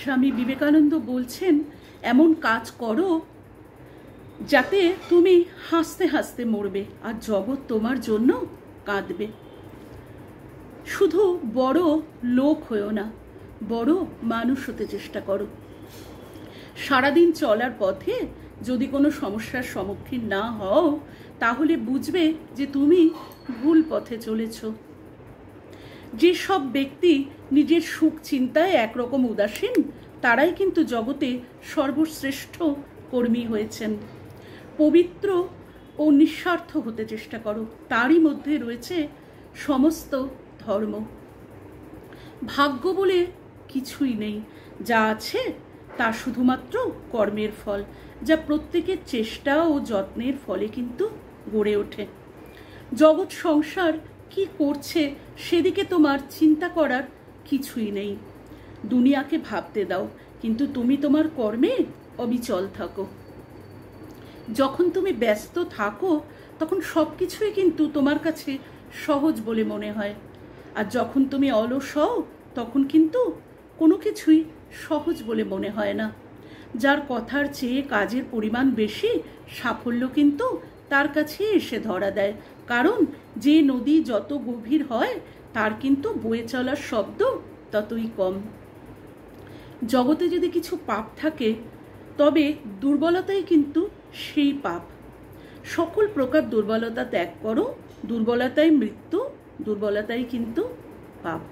স্বামী বিবেকানন্দ বলছেন, এমন কাজ করো যাতে তুমি হাসতে হাসতে মরবে আর জগৎ তোমার জন্য কাঁদবে। শুধু বড় লোক হয়েও না, বড় মানুষ হতে চেষ্টা করো। সারাদিন চলার পথে যদি কোনো সমস্যার সম্মুখীন না হও, তাহলে বুঝবে যে তুমি ভুল পথে চলেছ। যেসব ব্যক্তি নিজের সুখ চিন্তায় একরকম উদাসীন, তারাই কিন্তু জগতে সর্বশ্রেষ্ঠ কর্মী হয়েছেন। পবিত্র ও নিঃস্বার্থ হতে চেষ্টা করো, তারই মধ্যে রয়েছে সমস্ত ধর্ম। ভাগ্য বলে কিছুই নেই, যা আছে তা শুধুমাত্র কর্মের ফল, যা প্রত্যেকের চেষ্টা ও যত্নের ফলে কিন্তু গড়ে ওঠে। জগৎ সংসার কি করছে সেদিকে তোমার চিন্তা করার কিছুই নেই। দুনিয়াকে ভাবতে দাও, কিন্তু তুমি তোমার কর্মে অবিচল থাকো। যখন তুমি ব্যস্ত থাকো তখন সব কিছুই কিন্তু তোমার কাছে সহজ বলে মনে হয়, আর যখন তুমি অলস হও তখন কিন্তু কোনো কিছুই সহজ বলে মনে হয় না। যার কথার চেয়ে কাজের পরিমাণ বেশি, সাফল্য কিন্তু তার কাছে এসে ধরা দেয়। কারণ যে নদী যত গভীর হয়, তার কিন্তু বয়ে চলার শব্দ ততই কম। জগতে যদি কিছু পাপ থাকে, তবে দুর্বলতাই কিন্তু সেই পাপ। সকল প্রকার দুর্বলতা ত্যাগ করো, দুর্বলতাই মৃত্যু, দুর্বলতাই কিন্তু পাপ।